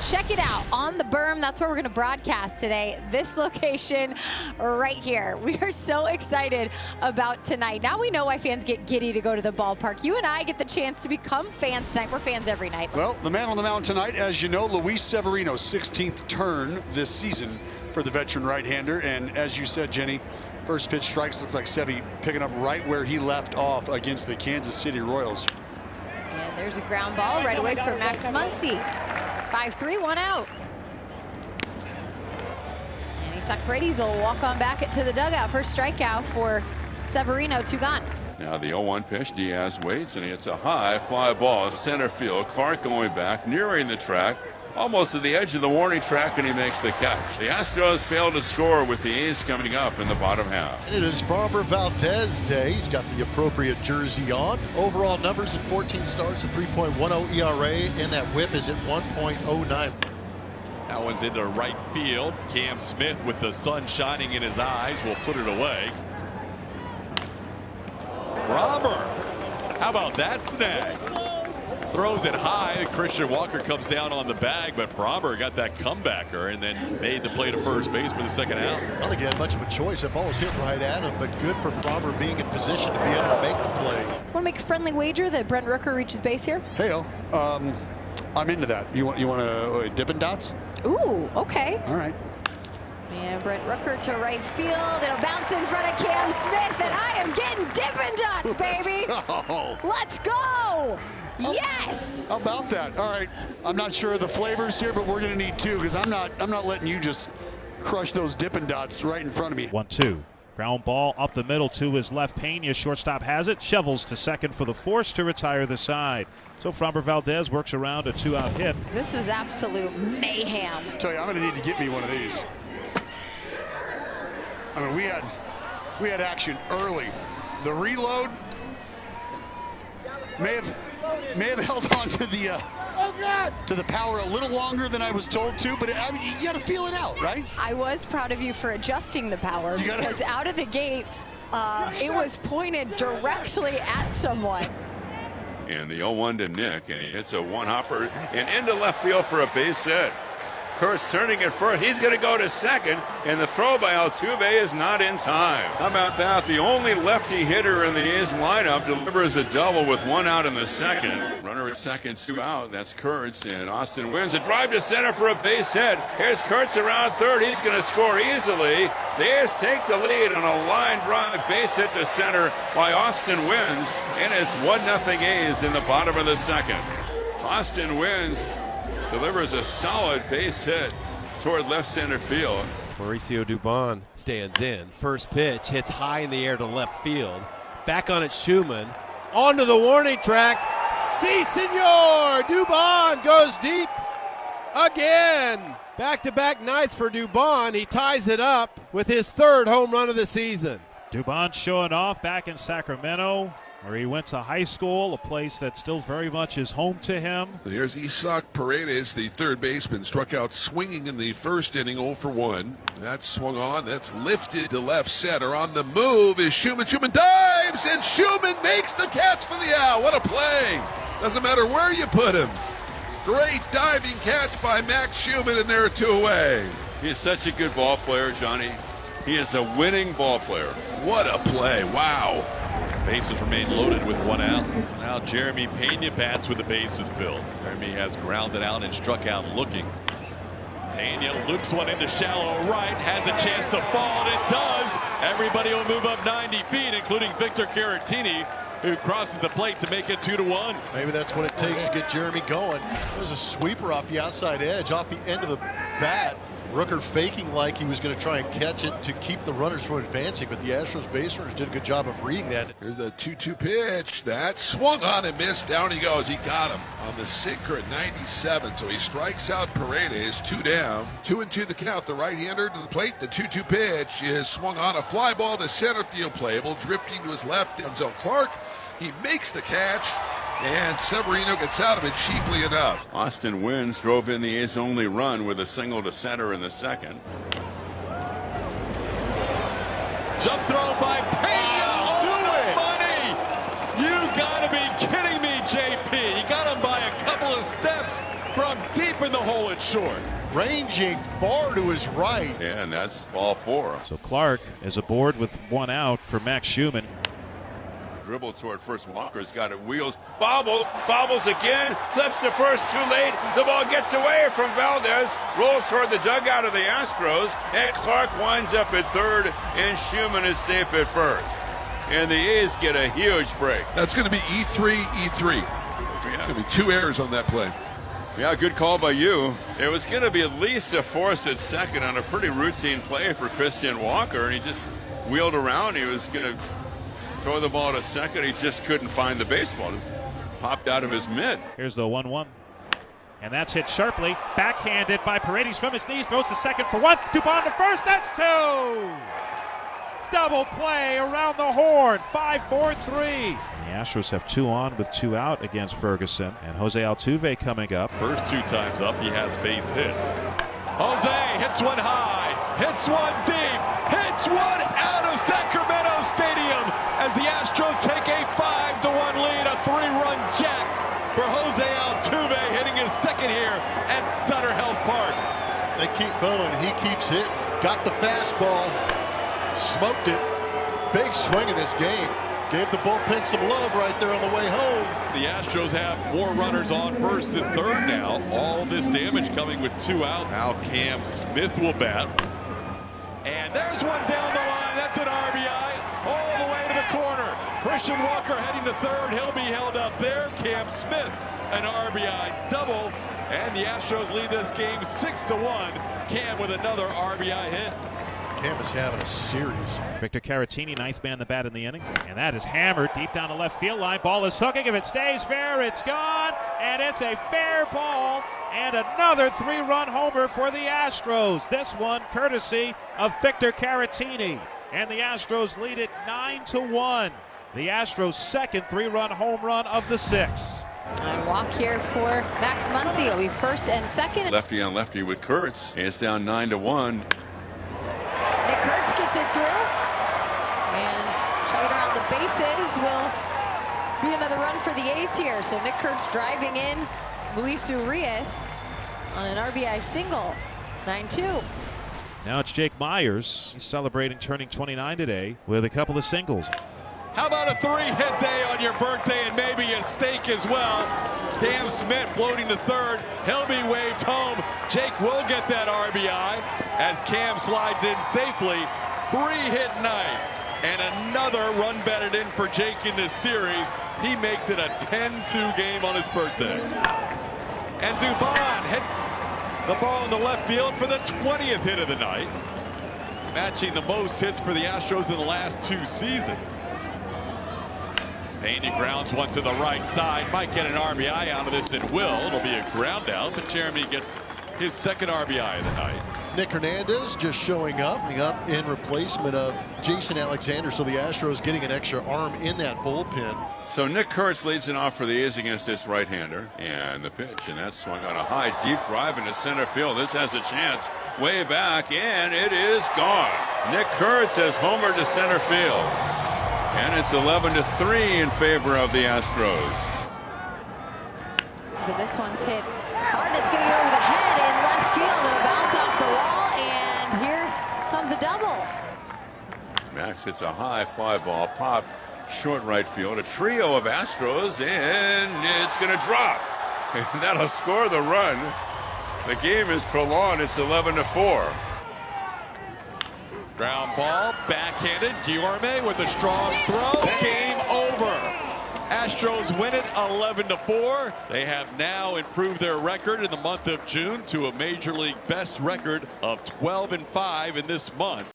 check it out on the berm. That's where we're going to broadcast today. This location right here. We are so excited about tonight. Now we know why fans get giddy to go to the ballpark. You and I get the chance to become fans tonight. We're fans every night. Well, the man on the mound tonight, as you know, Luis Severino, 16th turn this season for the veteran right-hander. And as you said, Jenny, first pitch strikes. Looks like Sevy picking up right where he left off against the Kansas City Royals. And there's a ground ball right away from Max Muncy. 5-3, 1 out. And Paredes will walk on back into the dugout. First strikeout for Severino, 2 gone. Now the 0-1 pitch, Diaz waits, and it's a high fly ball to center field. Clark going back, nearing the track, almost to the edge of the warning track, and he makes the catch. The Astros fail to score with the A's coming up in the bottom half. It is Farmer Valdez Day. He's got the appropriate jersey on. Overall numbers at 14 starts, a 3.10 ERA, and that whip is at 1.09. That one's into right field. Cam Smith, with the sun shining in his eyes, will put it away. Robert, how about that snag? Throws it high. Christian Walker comes down on the bag, but Frommer got that comebacker and then made the play to first base for the second out. I don't think he had much of a choice. That ball was hit right at him, but good for Frommer being in position to be able to make the play. Want to make a friendly wager that Brent Rooker reaches base here? Hey, I'm into that. You want to Dippin' Dots? Ooh, okay. All right. And Brent Rooker to right field. It'll bounce in front of Cam Smith, and I am getting Dippin' Dots, baby. Let's go. Yes! How about that? All right. I'm not sure of the flavors here, but we're going to need 2 because I'm not letting you just crush those Dippin' Dots right in front of me. 1-2. Ground ball up the middle to his left. Pena, shortstop has it. Shovels to second for the force to retire the side. So Framber Valdez works around a 2-out hit. This was absolute mayhem. I tell you, I'm going to need to get me one of these. I mean, we had action early. The reload may have held on to the power a little longer than I was told to, but I mean, you got to feel it out, right? I was proud of you for adjusting the power because out of the gate, it was pointed directly at someone. And the 0-1 to Nick, and he hits a one-hopper and into left field for a base hit. Kurtz turning it first. He's going to go to second, and the throw by Altuve is not in time. How about that? The only lefty hitter in the A's lineup delivers a double with 1 out in the second. Runner at second, 2 out. That's Kurtz, and Austin wins a drive to center for a base hit. Here's Kurtz around third. He's going to score easily. The A's take the lead on a line drive base hit to center by Austin Wins, and it's 1-0 A's in the bottom of the second. Austin Wins delivers a solid base hit toward left center field. Mauricio Dubon stands in. First pitch hits high in the air to left field. Back on it, Schumann. Onto the warning track. Si, senor! Dubon goes deep again. Back-to-back nights for Dubon. He ties it up with his 3rd home run of the season. Dubon showing off back in Sacramento, where he went to high school, a place that still very much is home to him. Here's Isaac Paredes, the third baseman, struck out swinging in the first inning, 0 for 1. That's swung on, that's lifted to left center. On the move is Schumann. Schumann dives, and Schumann makes the catch for the out. What a play. Doesn't matter where you put him. Great diving catch by Max Schumann, and there are 2 away. He is such a good ball player, Johnny. He is a winning ball player. What a play. Wow. Bases remain loaded with 1 out. Now Jeremy Pena bats with the bases filled. Jeremy has grounded out and struck out looking. Pena loops one into shallow right, has a chance to fall, and it does. Everybody will move up 90 feet, including Victor Caratini, who crosses the plate to make it 2-1. Maybe that's what it takes to get Jeremy going. There's a sweeper off the outside edge, off the end of the bat. Rooker faking like he was going to try and catch it to keep the runners from advancing, but the Astros base runners did a good job of reading that. Here's the 2-2 pitch. That swung on and missed. Down he goes. He got him on the sinker at 97. So he strikes out Paredes. 2 down. 2-2 the count. The right-hander to the plate. The 2-2 pitch is swung on. A fly ball to center field, playable. Drifting to his left. Denzel Clark. He makes the catch. And Severino gets out of it cheaply enough. Austin Wins drove in the A's only run with a single to center in the second. Jump throw by Pena. Do it, buddy. You gotta be kidding me, JP. He got him by a couple of steps from deep in the hole at short. Ranging far to his right. Yeah, and that's ball 4. So Clark is aboard with 1 out for Max Schumann. Dribble toward first. Walker's got it. Wheels. Bobbles again. Flips to first. Too late. The ball gets away from Valdez. Rolls toward the dugout of the Astros. And Clark winds up at third. And Schumann is safe at first. And the A's get a huge break. That's going to be E3. It's going to be 2 errors on that play. Yeah, good call by you. It was going to be at least a force at second on a pretty routine play for Christian Walker. And he just wheeled around. He was going to throw the ball to second. He just couldn't find the baseball. It just popped out of his mitt. Here's the 1-1. And that's hit sharply. Backhanded by Paredes from his knees. Throws to second for 1. Dubon to first. That's 2. Double play around the horn. 5-4-3. The Astros have 2 on with 2 out against Ferguson. And Jose Altuve coming up. First 2 times up, he has base hits. Jose hits one high, hits one deep, hits one out of Sacramento Stadium as the Astros take a 5-1 lead, a 3-run jack for Jose Altuve hitting his second here at Sutter Health Park. They keep going. He keeps hitting. Got the fastball. Smoked it. Big swing in this game. Gave the bullpen some love right there on the way home. The Astros have 4 runners on first and third now. All this damage coming with 2 out. Now Cam Smith will bat. And there's one down the line. That's an RBI all the way to the corner. Christian Walker heading to third. He'll be held up there. Cam Smith, an RBI double. And the Astros lead this game 6-1. Cam with another RBI hit. Cam is having a series. Victor Caratini, 9th man the bat in the inning. And that is hammered deep down the left field line. Ball is hooking. If it stays fair, it's gone. And it's a fair ball. And another 3-run homer for the Astros. This one courtesy of Victor Caratini. And the Astros lead it 9-1. The Astros' second 3-run home run of the 6. And walk here for Max Muncy. It'll be first and second. Lefty on lefty with Kurtz. It's down 9-1. Nick Kurtz gets it through. And chugging around the bases will be another run for the A's here. So Nick Kurtz driving in Luis Urias on an RBI single. 9-2. Now it's Jake Myers. He's celebrating turning 29 today with a couple of singles. How about a 3-hit day on your birthday and maybe a steak as well? Cam Smith floating to third. He'll be waved home. Jake will get that RBI as Cam slides in safely. 3-hit night. And another run batted in for Jake in this series. He makes it a 10-2 game on his birthday. And Dubon hits the ball in the left field for the 20th hit of the night. Matching the most hits for the Astros in the last 2 seasons. Pena grounds one to the right side. Might get an RBI out of this and will. It'll be a ground out, but Jeremy gets his second RBI of the night. Nick Hernandez just showing up in replacement of Jason Alexander. So the Astros getting an extra arm in that bullpen. So Nick Kurtz leads it off for the A's against this right-hander. And the pitch, and that's swung on a high, deep drive into center field. This has a chance way back, and it is gone. Nick Kurtz has homered to center field. And it's 11-3 in favor of the Astros. So this one's hit hard. It's going to get over the head in left field. It'll bounce off the wall, and here comes a double. Max hits a high fly ball, pop, short right field. A trio of Astros, and it's going to drop. And that'll score the run. The game is prolonged. It's 11-4. Ground ball, backhanded. Guillorme with a strong throw. Game over. Astros win it 11-4. They have now improved their record in the month of June to a Major League best record of 12-5 in this month.